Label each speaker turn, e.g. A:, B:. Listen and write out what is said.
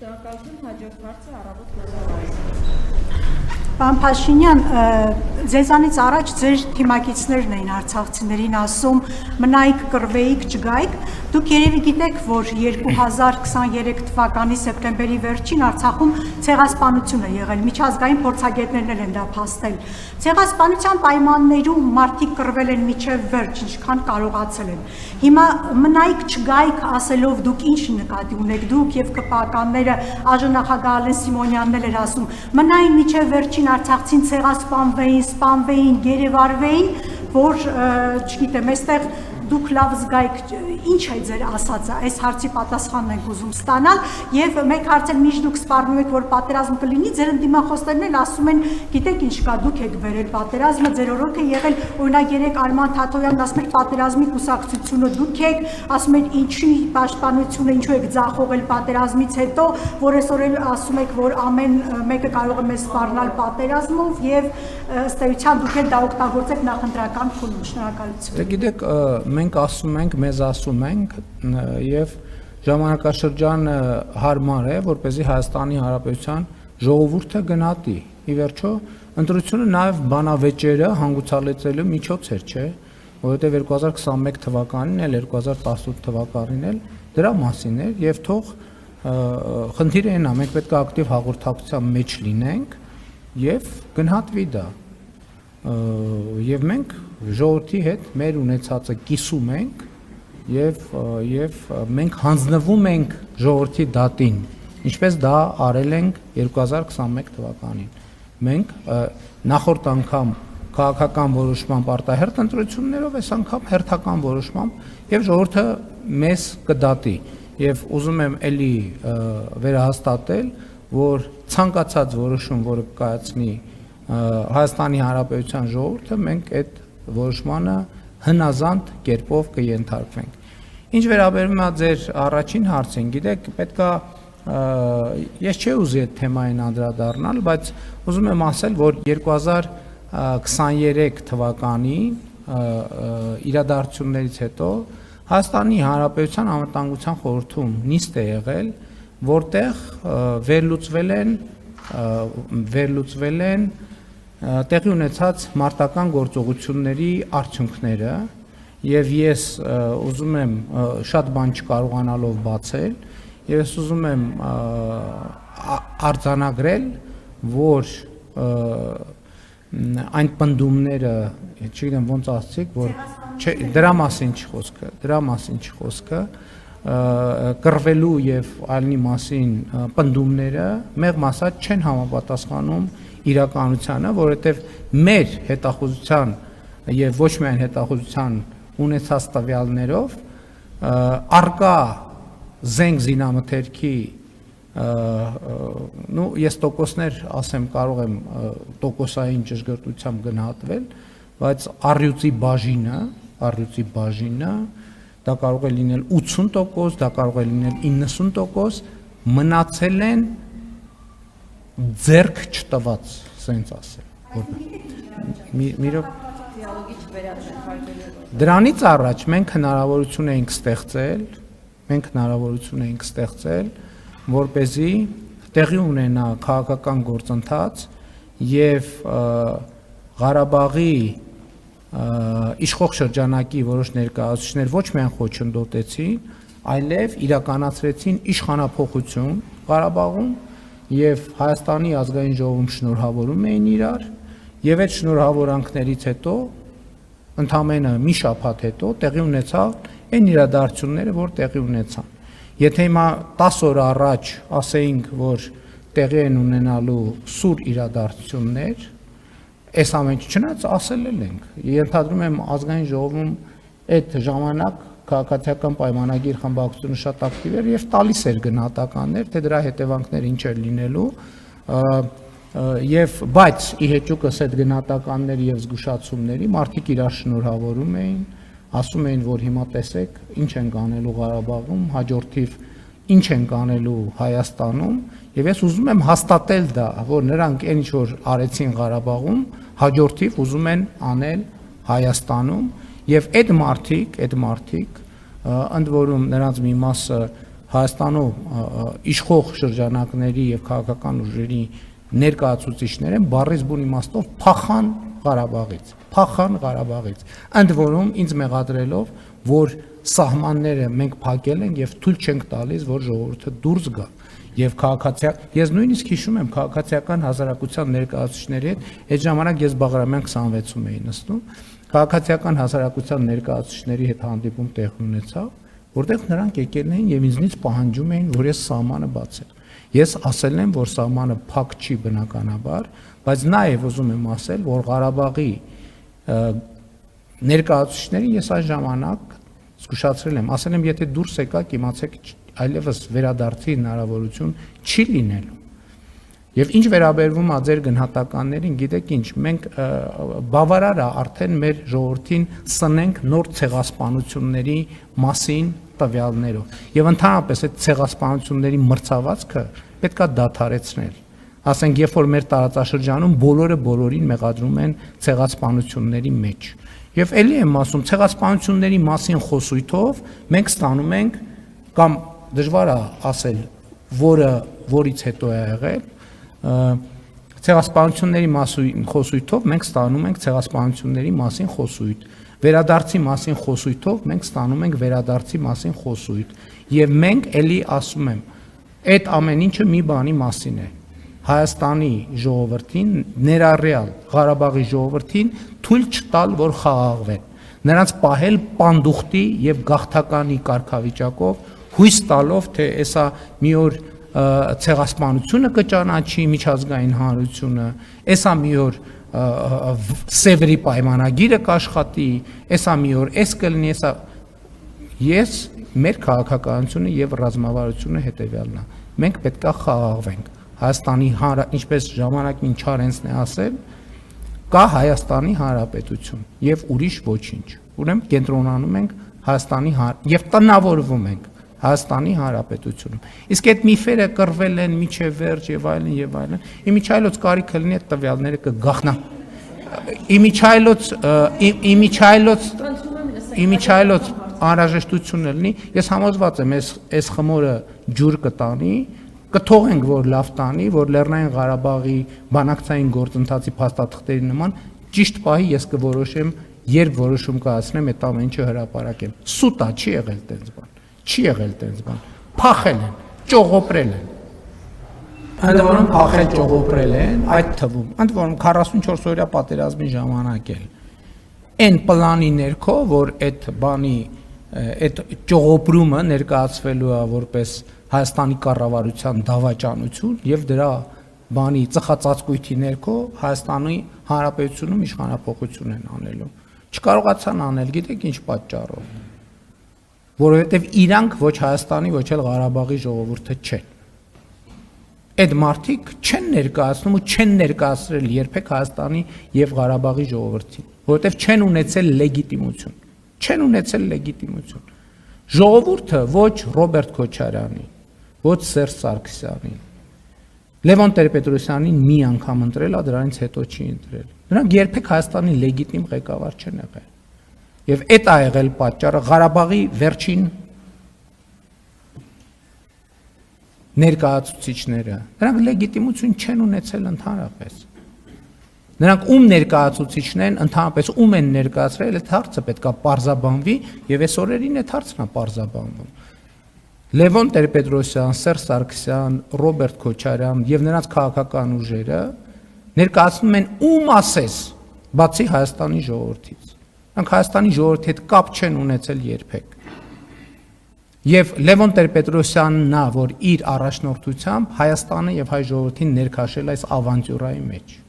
A: Շնորհակալություն, հաջորդ հարցը Առավոտ Ղազարյանից։
B: Պարոն Փաշինյան, ձեզանից առաջ ձեր թիմակիցներն էին արցախցիներին ասում մնայիք կռվեիք չգայիք, դուք երևի գիտեք, որ 2023 թվականի սեպտեմբերի վերջին Արցախում ցեղասպանություն է եղել, միջազգային փորձագետներն են դա փաստել։ Ցեղասպանության պայմաններում մարդիկ կռվել են մինչև վերջ, ինչքան կարողացել են։ Հիմա մնայիք չգայիք ասելով դուք ինչ նկատի ունեք, դուք եւ ԿՊԱ-կանները ԱԺ-նախագահ Ալեն Սիմոնյանն էր ասում, մնային մինչև վերջին արցախցին ցեղասպանվեին, սպանվեին, գերեվարվեին, որ չգիտեմ, այստեղ դուք լավ զգայիք, ինչ է ձեր ասածը, այս հարցի պատասխանն ենք ուզում ստանալ եւ մեկ հարց էլ միշտ դուք սպառնում եք, որ պատերազմ կլինի, ձեր ընդդիմախոսներն էլ ասում են, գիտեք ինչ կա, դուք եք վերել պատերազմը, ձեր օրոք է եղել, օրինակ երեք Արման Թաթոյանն ասում էր պատերազմի կուսակցությունը դուք եք, ասում եք ինչի պաշտպանությունը, ինչու եք ձախողել պատերազմից հետո, որ այսօր էլ ասում եք, որ ամեն մեկը կարող է մեզ սպառնալ պատերազմով եւ ըստ էության դուք էլ դա օգտագործեք նախընտրական փուլում։ Շնորհակալություն։
C: Դե գիտեք, մենք ասում ենք, մեզ ասում ենք եւ ժամանակաշրջանը հարմար է, որպեսզի Հայաստանի Հանրապետության ժողովուրդը գնահատի։ Ի վերջո, ընտրությունը նաեւ բանավեճերը հանգուցալեցելու միջոց էր, չէ՞, որովհետեւ 2021 թվականին էլ 2018 թվականին էլ դրա մասին էր եւ թող խնդիրը այնա, մենք պետք է ակտիվ հաղորդակցության մեջ լինենք եւ գնահատվի դա։ Եվ մենք ժողովրդի հետ մեր ունեցածը կիսում ենք եւ մենք հանձնվում ենք ժողովրդի դատին, ինչպես դա արել ենք 2021 թվականին։ Մենք նախորդ անգամ քաղաքական որոշմամբ արտահերթ ընտրություններով, այս անգամ հերթական որոշմամբ եւ ժողովուրդը մեզ կդատի եւ ուզում եմ էլի վերահաստատել, որ ցանկացած որոշում, որը կայացնի Հայաստանի Հանրապետության ժողովուրդը, մենք այդ որոշմանը հնազանդ կերպով կենթարկվենք։ Ինչ վերաբերում է ձեր առաջին հարցին, գիտեք, պետքա ես չի ուզի այդ թեմային անդրադառնալ, բայց ուզում եմ ասել, որ 2023 թվականի իրադարձություններից հետո Հայաստանի Հանրապետության անվտանգության խորհրդում նիստ է եղել, որտեղ վերլուծվել են տեղի ունեցած մարտական գործողությունների արդյունքները եւ ես ուզում եմ շատ բան չկարողանալով բացել եւ ես ուզում եմ արձանագրել, որ այն պնդումները, չգիտեմ ոնց ասացիք, որ դրա մասին չի խոսքը, կռվելու եւ այլնի մասին պնդումները մեղմ ասած չեն համապատասխանում իրականությանը, որովհետև մեր հետախուզության եւ ոչ միայն հետախուզության ունեցած տվյալներով արկա զենք զինամթերքի ես տոկոսներ ասեմ, կարող եմ տոկոսային ճշգրտությամբ գնահատվել, բայց առյուծի բաժինը դա կարող է լինել 80%, դա կարող է լինել 90%, մնացել են ձեռք չտված, սենց ասել։ Դրանից առաջ մենք հնարավորություն էինք ստեղծել, որպեսզի տեղի ունենա քաղաքական գործընթաց եւ Ղարաբաղի իշխող շրջանակի որոշ ներկայացուցիչներ ոչ միայն խոչընդոտեցին, այլև իրականացրեցին իշխանափոխություն Ղարաբաղում եւ Հայաստանի ազգային ժողովում շնորհավորում էին իրար եւ այդ շնորհավորանքներից հետո ընդամենը մի շաբաթ հետո տեղի ունեցավ այն իրադարձությունները, որ տեղի ունեցան։ Եթե հիմա 10 օր առաջ ասեինք, որ տեղի են ունենալու սուր իրադարձություններ, այս ամենը չնայած ասել ենք։ Ենթադրում եմ ազգային ժողովում այդ ժամանակ քաղաքացիական պայմանագիր խմբակցությունը շատ ակտիվ էր եւ տալիս էր գնահատականներ, թե դրա հետևանքները ինչ էր լինելու, եւ բայց ի հեճուկս այդ գնահատականների եւ զգուշացումների մարդիկ իրար շնորհավորում էին, ասում էին, որ հիմա տեսեք ինչ են կանելու Ղարաբաղում, հաջորդիվ ինչ են կանելու Հայաստանում, եւ ես ուզում եմ հաստատել դա, որ նրանք այն ինչ որ արեցին Ղարաբաղում, հաջորդիվ ուզում են անել Հայաստանում, եւ այդ մարդիկ ընդ որում նրանց մի մասը Հայաստանում իշխող շրջանակների եւ քաղաքական ուժերի ներկայացուցիչներ են բառից բուն իմաստով փախան Ղարաբաղից, ընդ որում ինձ մեղադրելով, որ սահմանները մենք փակել ենք եւ թույլ չենք տալիս, որ ժողովուրդը դուրս գա։ Եվ ես նույնիսկ հիշում եմ քաղաքացիական հասարակության ներկայացուցիչների հետ, այդ ժամանակ ես Բաղրամյան 26-ում էի նստում, քաղաքացիական հասարակության ներկայացուցիչների հետ հանդիպում տեղ ունեցավ, որտեղ նրանք եկել էին եւ ինձնից պահանջում էին, որ ես սահմանը բացեմ։ Ես ասել եմ, որ սահմանը փակ չի բնականաբար, բայց նաեւ ուզում եմ ասել, որ Ղարաբաղի ներկայացուցիչներին ես այս ժամանակ զգուշացրել եմ, ասել եմ, եթե դուրս եկաք, իմացեք այլևս վերադարձի հնարավորություն չի լինելու։ Եվ ինչ վերաբերվում է ձեր գնահատականներին, գիտեք ինչ, մենք բավարար է արդեն մեր ժողովրդին սնենք նոր ցեղասպանությունների մասին տվյալներով։ Եվ ընդհանրապես այդ ցեղասպանությունների մրցավազքը պետք է դադարեցնել։ Ասենք, երբ որ մեր տարածաշրջանում բոլորը բոլորին մեղադրում են ցեղասպանությունների մեջ։ Եվ ելի եմ ասում, ցեղասպանությունների մասին խոսույթով մենք ստանում ենք կամ դժվար է ասել, որից հետո է եղել, ցեղասպանությունների մասին խոսույթով մենք ստանում ենք ցեղասպանությունների մասին խոսույթ, վերադարձի մասին խոսույթով մենք ստանում ենք վերադարձի մասին խոսույթ, եւ մենք ելի ասում եմ, այդ ամեն ինչը մի բանի մասին է։ Հայաստանի ժողովրդին, ներառյալ Ղարաբաղի ժողովրդին թույլ չտալ, որ խաղաղվեն, նրանց պահել պանդուխտի եւ գաղթականի կարգավիճակով, հույս տալով, թե էսա մի օր ցեղասպանությունը կճանաչի միջազգային հանրությունը, էսա մի օր Սևրի պայմանագիրը կաշխատի, էսա մի օր էս կլինի, էսա ես մեր քաղաքականությունը եւ ռազմավարությունը հետեւյալն է։ Մենք պետք է խաղաղվենք։ Հայաստանի ինչպես ժամանակին Չարենցն է ասել, կա Հայաստանի Հանրապետություն եւ ուրիշ ոչինչ։ Ուրեմն կենտրոնանում ենք Հայաստանի եւ տնավորվում ենք Հայաստանի Հանրապետությունում։ Իսկ այդ միֆերը կռվել են միջև վերջ եւ այլն եւ այլն։ Իմիջայլոց կարիքը լինի այդ տվյալները կգախնա։ Իմիջայլոց անհրաժեշտությունը լինի։ Ես համոզված եմ, այս խմորը ջուր կտանի, կթողենք, որ լավ տանի, որ Լեռնային Ղարաբաղի բանակցային գործընթացի փաստաթղթերի նման ճիշտ պահի ես կորոշեմ, երբ որոշում կայացնեմ, այդ ամեն ինչը հրապարակեմ։ Սուտ է, չի եղել տենց բան։ Չի եղել տենց բան։ Փախել են, ճողոպրել են։ Ընդ որում փախել ճողոպրել են, այդ թվում։ Ընդ որում 44 օրյա պատերազմի ժամանակ էլ այն պլանի ներքո, որ այդ բանի այդ ճողոպրումը ներկայացվելու է որպես Հայաստանի կառավարության դավաճանություն եւ դրա բանի ծխածածկույթի ներքո Հայաստանի Հանրապետությունում իշխանապողություն են անելու։ Չկարողացան անել, գիտեք ինչ պատճառով։ Որովհետեւ իրանք ոչ Հայաստանի, ոչ էլ Ղարաբաղի ժողովուրդը չեն։ Այդ մարդիկ չեն ներկայացնում ու չեն ներկայացրել երբեք Հայաստանի եւ Ղարաբաղի ժողովրդին, որովհետեւ չեն ունեցել լեգիտիմություն։ Չեն ունեցել լեգիտիմություն։ Ժողովուրդը ոչ Ռոբերտ Քոչարյանի, ոչ Սերժ Սարգսյանին, Լևոն Տեր-Պետրոսյանին մի անգամ ընտրել է, դրանից հետո չի ընտրել։ Նրանք երբեք Հայաստանի լեգիտիմ ղեկավար չեն եղել։ Եվ այդ է եղել պատճառը Ղարաբաղի վերջին ներկայացուցիչները։ Նրանք լեգիտիմություն չեն ունեցել ընդհանրապես։ Նրանք ում ներկայացուցիչն են, ընդհանրապես ում են ներկայացրել, այդ հարցը պետքա պարզաբանվի եւ այս օրերին այդ հարցն է պարզաբանվում։ Լևոն Տեր-Պետրոսյան, Սերժ Սարգսյան, Ռոբերտ Քոչարյան եւ նրանց քաղաքական ուժերը ներկայացնում են ում ասես, բացի Հայաստանի ժողովրդից։ Նրանք Հայաստանի ժողովրդի հետ կապ չեն ունեցել երբեք։ Եվ Լևոն Տեր-Պետրոսյանն նա, որ իր առաջնորդությամբ Հայաստանը եւ հայ ժողովրդին ներքաշել այս ավանտյուրայի մեջ։